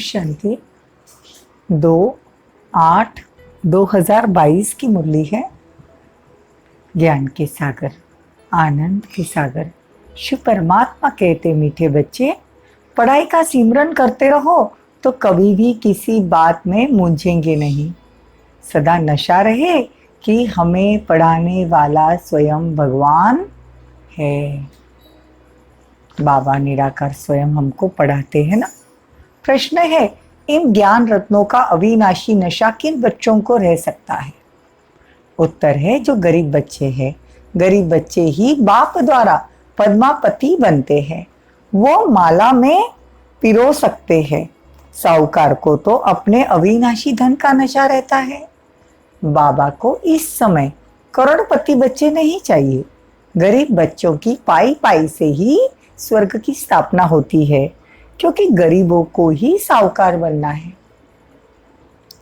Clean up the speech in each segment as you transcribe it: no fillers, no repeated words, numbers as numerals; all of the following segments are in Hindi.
शांति। 2/8/2022 की मुरली है। ज्ञान के सागर, आनंद के सागर। शिव परमात्मा कहते, मीठे बच्चे, पढ़ाई का सिमरन करते रहो तो कभी भी किसी बात में मूंझेंगे नहीं। सदा नशा रहे कि हमें पढ़ाने वाला स्वयं भगवान है। बाबा निराकार स्वयं हमको पढ़ाते हैं ना। प्रश्न है, इन ज्ञान रत्नों का अविनाशी नशा किन बच्चों को रह सकता है? उत्तर है, जो गरीब बच्चे हैं। गरीब बच्चे ही बाप द्वारा पद्मापति बनते हैं। वो माला में पिरो सकते हैं। साहूकार को तो अपने अविनाशी धन का नशा रहता है। बाबा को इस समय करोड़पति बच्चे नहीं चाहिए। गरीब बच्चों की पाई पाई से ही स्वर्ग की स्थापना होती है, क्योंकि गरीबों को ही साहूकार बनना है।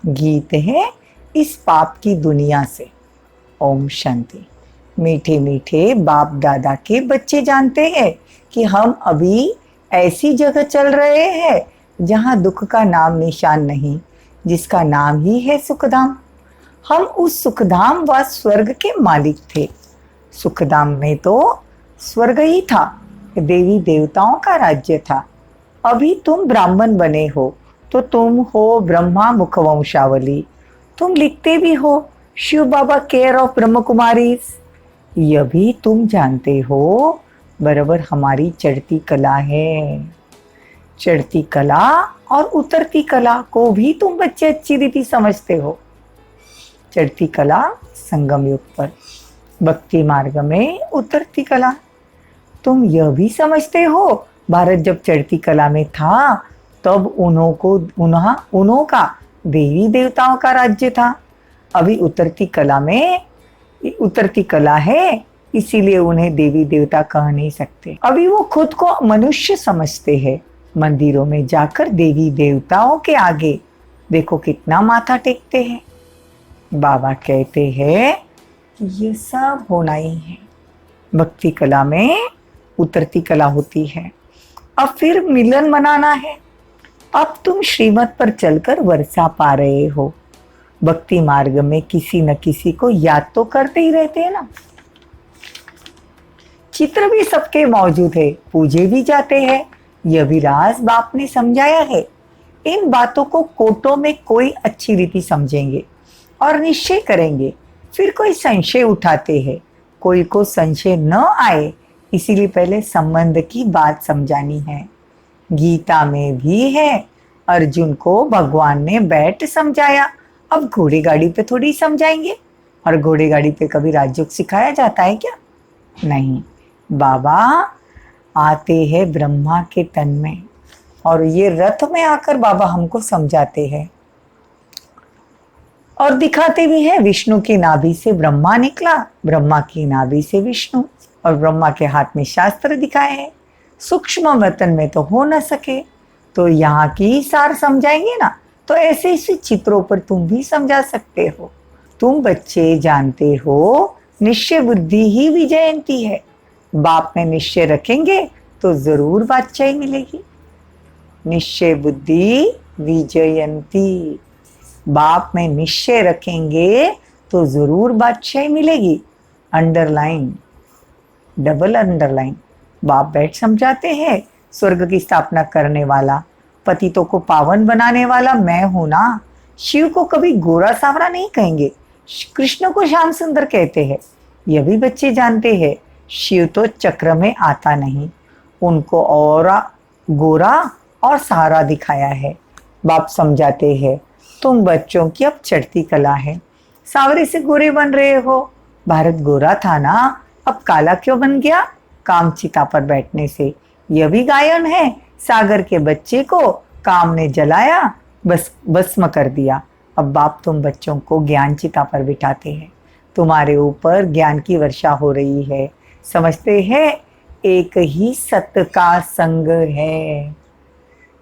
गीत है इस पाप की दुनिया से। ओम शांति। मीठे मीठे बाप दादा के बच्चे जानते हैं कि हम अभी ऐसी जगह चल रहे हैं जहां दुख का नाम निशान नहीं, जिसका नाम ही है सुखधाम। हम उस सुखधाम व स्वर्ग के मालिक थे। सुखधाम में तो स्वर्ग ही था, देवी देवताओं का राज्य था। अभी तुम ब्राह्मण बने हो तो तुम हो ब्रह्मा मुखवंशावली। तुम लिखते भी हो शिव बाबा केयर ऑफ ब्रह्म कुमारीज। यह भी तुम जानते हो बराबर हमारी चढ़ती कला है। चढ़ती कला और उतरती कला को भी तुम बच्चे अच्छी रीति समझते हो। चढ़ती कला संगम युग पर, भक्ति मार्ग में उतरती कला। तुम यह भी समझते हो भारत जब चढ़ती कला में था तब उन्हों का देवी देवताओं का राज्य था। अभी उतरती कला है, इसीलिए उन्हें देवी देवता कह नहीं सकते। अभी वो खुद को मनुष्य समझते हैं। मंदिरों में जाकर देवी देवताओं के आगे देखो कितना माथा टेकते हैं। बाबा कहते हैं ये सब होना ही है। भक्ति कला में उतरती कला होती है। अब फिर मिलन मनाना है। अब तुम श्रीमत पर चलकर वर्षा पा रहे हो। भक्ति मार्ग में किसी न किसी को याद तो करते ही रहते हैं ना। चित्र भी सबके मौजूद है, पूजे भी जाते हैं। यह भी राज बाप ने समझाया है। इन बातों को कोटों में कोई अच्छी रीति समझेंगे और निश्चय करेंगे। फिर कोई संशय उठाते हैं। कोई को संशय न आए, इसीलिए पहले संबंध की बात समझानी है। गीता में भी है, अर्जुन को भगवान ने बैठ समझाया। अब घोड़े गाड़ी पे थोड़ी समझाएंगे। और घोड़े गाड़ी पे कभी राजयोग सिखाया जाता है क्या? नहीं। बाबा आते हैं ब्रह्मा के तन में और ये रथ में आकर बाबा हमको समझाते हैं और दिखाते भी है। विष्णु की नाभि से ब्रह्मा निकला, ब्रह्मा की नाभि से विष्णु, और ब्रह्मा के हाथ में शास्त्र दिखाए हैं। सूक्ष्म वतन में तो हो न सके, तो यहाँ की सार समझाएंगे ना। तो ऐसे ऐसे चित्रों पर तुम भी समझा सकते हो। तुम बच्चे जानते हो निश्चय बुद्धि ही विजयंती है। बाप में निश्चय रखेंगे तो जरूर बादशाही मिलेगी। निश्चय बुद्धि विजयंती। बाप में निश्चय रखेंगे तो जरूर बादशाही मिलेगी। Underline, double underline. बाप बैठ समझाते हैं, स्वर्ग की स्थापना करने वाला, पतितों को पावन बनाने वाला मैं हूं ना। शिव को कभी गोरा सावरा नहीं कहेंगे, कृष्ण को श्याम सुंदर कहते हैं। यह भी बच्चे जानते हैं। शिव तो चक्र में आता नहीं, उनको और गोरा और सहारा दिखाया है। बाप समझाते हैं, तुम बच्चों की अब चढ़ती कला है। सावरे से गोरे बन रहे हो। भारत गोरा था ना, अब काला क्यों बन गया? काम चिता पर बैठने से। यह भी गायन है। सागर के बच्चे को काम ने जलाया, बस भस्म कर दिया। अब बाप तुम बच्चों को ज्ञान चिता पर बिठाते हैं। तुम्हारे ऊपर ज्ञान की वर्षा हो रही है। समझते हैं एक ही सत्य का संग है।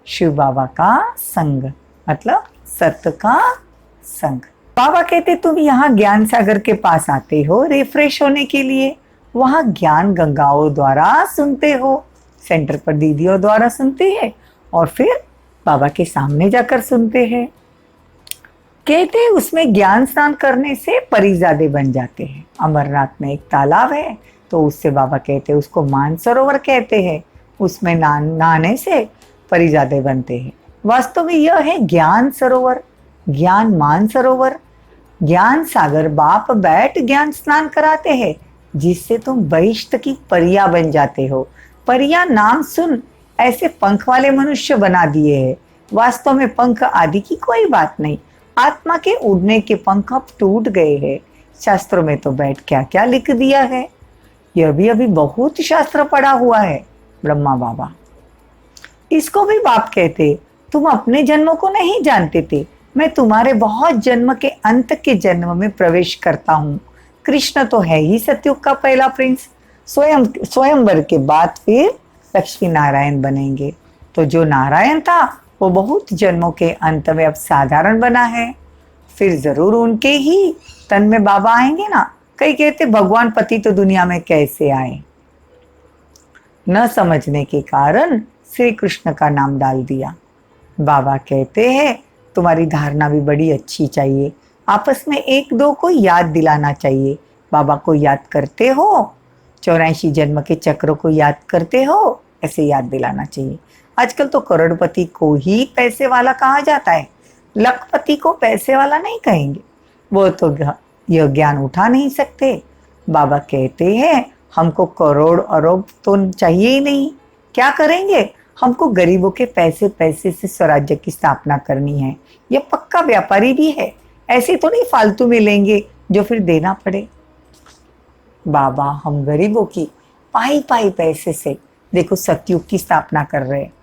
शिव बाबा का संग मतलब सत्य का संग। बाबा कहते तुम यहाँ ज्ञान सागर के पास आते हो रिफ्रेश होने के लिए। वहाँ ज्ञान गंगाओं द्वारा सुनते हो। सेंटर पर दीदियों द्वारा सुनते हैं और फिर बाबा के सामने जाकर सुनते हैं। कहते हैं उसमें ज्ञान स्नान करने से परिजादे बन जाते हैं। अमरनाथ में एक तालाब है, तो उससे बाबा कहते हैं उसको मानसरोवर कहते हैं। उसमें नहाने से परिजादे बनते हैं। वास्तव में यह है ज्ञान सरोवर, ज्ञान मानसरोवर, ज्ञान सागर। बाप बैठ ज्ञान स्नान कराते हैं, जिससे तुम बहिष्ठ की परिया बन जाते हो। परिया नाम सुन ऐसे पंख वाले मनुष्य बना दिए हैं। वास्तव में पंख आदि की कोई बात नहीं। आत्मा के उड़ने के पंख अब टूट गए हैं। शास्त्रों में तो बैठ क्या क्या लिख दिया है। यह भी अभी बहुत शास्त्र पढ़ा हुआ है। ब्रह्मा बाबा इसको भी बाप कहते, तुम अपने जन्मों को नहीं जानते थे, मैं तुम्हारे बहुत जन्म के अंत के जन्म में प्रवेश करता हूँ। कृष्ण तो है ही सतयुग का पहला प्रिंस। स्वयंवर के बाद फिर लक्ष्मी नारायण बनेंगे। तो जो नारायण था वो बहुत जन्मों के अंत में अब साधारण बना है। फिर जरूर उनके ही तन में बाबा आएंगे ना। कई कहते भगवान पति तो दुनिया में कैसे आए, न समझने के कारण श्री कृष्ण का नाम डाल दिया। बाबा कहते हैं तुम्हारी धारणा भी बड़ी अच्छी चाहिए। आपस में एक दो को याद दिलाना चाहिए। बाबा को याद करते हो, 84 जन्म के चक्रों को याद करते हो, ऐसे याद दिलाना चाहिए। आजकल तो करोड़पति को ही पैसे वाला कहा जाता है, लखपति को पैसे वाला नहीं कहेंगे। वो तो यह ज्ञान उठा नहीं सकते। बाबा कहते हैं हमको करोड़ अरब तो चाहिए ही नहीं। क्या करेंगे? हमको गरीबों के पैसे से स्वराज्य की स्थापना करनी है। यह पक्का व्यापारी भी है, ऐसे तो नहीं फालतू में लेंगे जो फिर देना पड़े। बाबा हम गरीबों की पाई पाई पैसे से देखो सतयुग की स्थापना कर रहे हैं।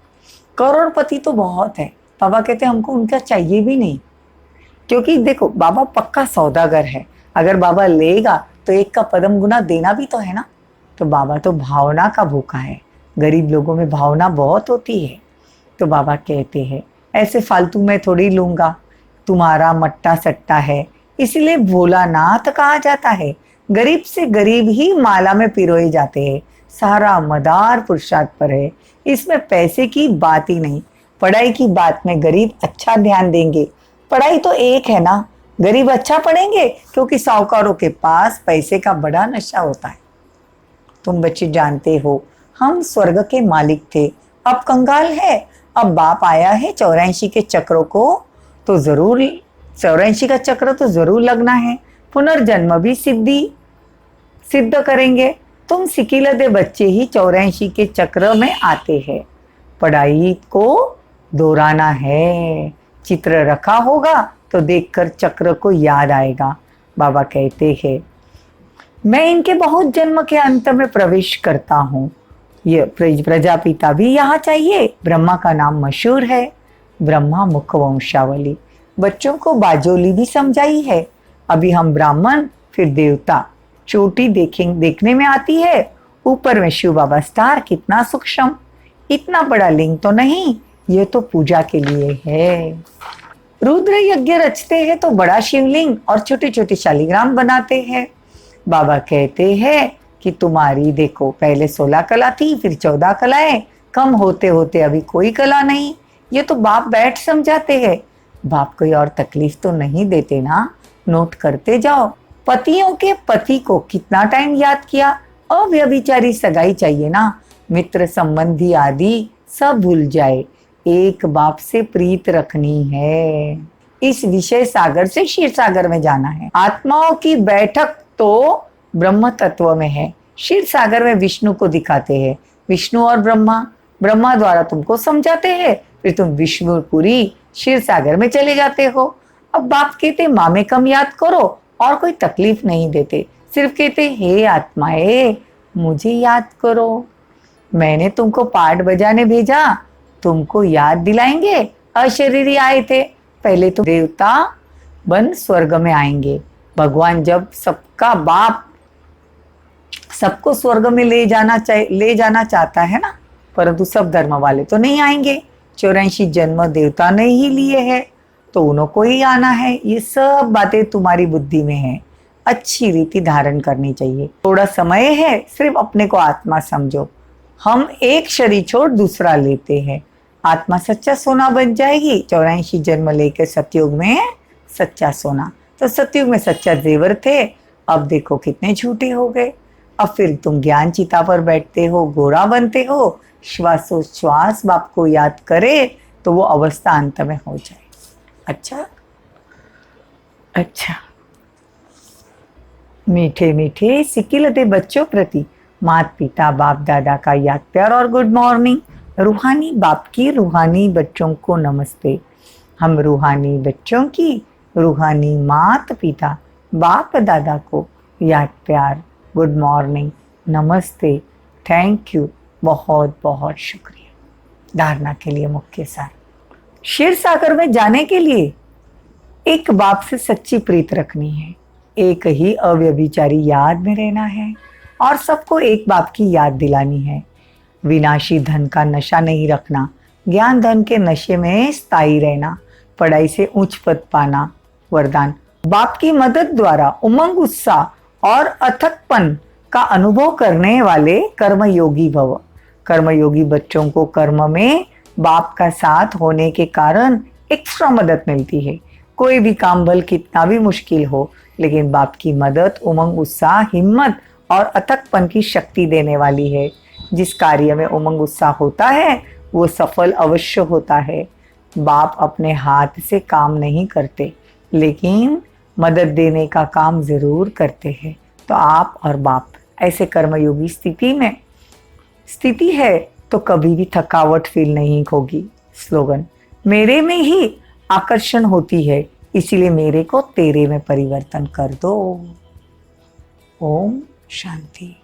करोड़पति तो बहुत है। बाबा कहते हमको उनका चाहिए भी नहीं, क्योंकि देखो बाबा पक्का सौदागर है। अगर बाबा लेगा तो एक का पदम गुना देना भी तो है ना। तो बाबा तो भावना का भूखा है। गरीब लोगों में भावना बहुत होती है। तो बाबा कहते हैं ऐसे फालतू में थोड़ी लूंगा, तुम्हारा मट्टा सट्टा है, इसलिए भोलानाथ कहा जाता है। गरीब से गरीब ही माला में पिरोए जाते हैं। सारा मदार पुरुषार्थ पर है, इसमें पैसे की बात ही नहीं। पढ़ाई की बात में गरीब अच्छा ध्यान देंगे। पढ़ाई तो एक है ना, गरीब अच्छा पढ़ेंगे क्योंकि साहूकारों के पास पैसे का बड़ा नशा होता है। तुम बच्चे जानते हो हम स्वर्ग के मालिक थे, अब कंगाल है। अब बाप आया है 84 के चक्रों को, तो जरूर 84 का चक्र तो जरूर लगना है। पुनर्जन्म भी सिद्ध करेंगे। तुम सिकिलदे बच्चे ही 84 के चक्र में आते हैं। पढ़ाई को दोहराना है। चित्र रखा होगा तो देखकर चक्र को याद आएगा। बाबा कहते हैं मैं इनके बहुत जन्म के अंत में प्रवेश करता हूँ। ये प्रजापिता भी यहाँ चाहिए। ब्रह्मा का नाम मशहूर है, ब्रह्मा मुख वंशावली। बच्चों को बाजोली भी समझाई है। अभी हम ब्राह्मण फिर देवता, चोटी देखने में आती है, ऊपर में शिव बाबा स्टार, कितना सूक्ष्म। इतना बड़ा लिंग तो नहीं, ये तो पूजा के लिए है। रुद्र यज्ञ रचते हैं तो बड़ा शिवलिंग और छोटे छोटे शालिग्राम बनाते हैं। बाबा कहते हैं कि तुम्हारी देखो पहले 16 कला थी, फिर 14 कलाएं, कम होते होते अभी कोई कला नहीं। ये तो बाप बैठ समझाते हैं। बाप कोई और तकलीफ तो नहीं देते ना। नोट करते जाओ, पतियों के पति को कितना टाइम याद किया। अव्यभिचारी सगाई चाहिए ना, मित्र संबंधी आदि सब भूल जाए। एक बाप से प्रीत रखनी है। इस विषय सागर से क्षीर सागर में जाना है। आत्माओं की बैठक तो ब्रह्म तत्व में है। क्षीर सागर में विष्णु को दिखाते हैं। विष्णु और ब्रह्मा द्वारा तुमको समझाते हैं, फिर तुम विष्णुपुरी क्षीर सागर में चले जाते हो। अब बाप कहते माँ में कम याद करो और कोई तकलीफ नहीं देते, सिर्फ कहते हे आत्माए मुझे याद करो। मैंने तुमको पाठ बजाने भेजा, तुमको याद दिलाएंगे। अशरीरी आए थे, पहले तो देवता बन स्वर्ग में आएंगे। भगवान जब सबका बाप सबको स्वर्ग में ले जाना चाहता है ना, परंतु सब धर्म वाले तो नहीं आएंगे। 84 जन्म देवता ने ही लिए हैं, तो उनको ही आना है। ये सब बातें तुम्हारी बुद्धि में है। अच्छी रीति धारण करनी चाहिए। थोड़ा समय है, सिर्फ अपने को आत्मा समझो। हम एक शरीर छोड़ दूसरा लेते हैं। आत्मा सच्चा सोना बन जाएगी। 84 जन्म लेकर सतयुग में सच्चा सोना। तो सतयुग में सच्चा जेवर थे, अब देखो कितने झूठे हो गए। अब फिर तुम ज्ञान चिता पर बैठते हो, गोरा बनते हो, श्वासोच्छ्वास बाप को याद करे तो वो अवस्था अंत में हो जाए। अच्छा अच्छा। मीठे मीठे सिकिलते बच्चों प्रति माता पिता बाप दादा का याद प्यार और गुड मॉर्निंग। रूहानी बाप की रूहानी बच्चों को नमस्ते। हम रूहानी बच्चों की रूहानी माता पिता बाप दादा को याद प्यार गुड मॉर्निंग नमस्ते थैंक यू बहुत बहुत शुक्रिया। धारणा के लिए मुख्य सार। क्षीर सागर में जाने के लिए एक बाप से सच्ची प्रीत रखनी है, एक ही अव्यभिचारी याद में रहना है और सबको एक बाप की याद दिलानी है। विनाशी धन का नशा नहीं रखना, ज्ञान धन के नशे में स्थायी रहना, पढ़ाई से उच्च पद पाना। वरदान बाप की मदद द्वारा उमंग उत्साह और अथकपन का अनुभव करने वाले कर्मयोगी भव। कर्मयोगी बच्चों को कर्म में बाप का साथ होने के कारण एक्स्ट्रा मदद मिलती है। कोई भी काम भल कितना भी मुश्किल हो, लेकिन बाप की मदद उमंग उत्साह हिम्मत और अथकपन की शक्ति देने वाली है। जिस कार्य में उमंग उत्साह होता है वो सफल अवश्य होता है। बाप अपने हाथ से काम नहीं करते, लेकिन मदद देने का काम जरूर करते हैं। तो आप और बाप ऐसे कर्मयोगी स्थिति है तो कभी भी थकावट फील नहीं होगी। स्लोगन मेरे में ही आकर्षण होती है, इसीलिए मेरे को तेरे में परिवर्तन कर दो। ओम शांति।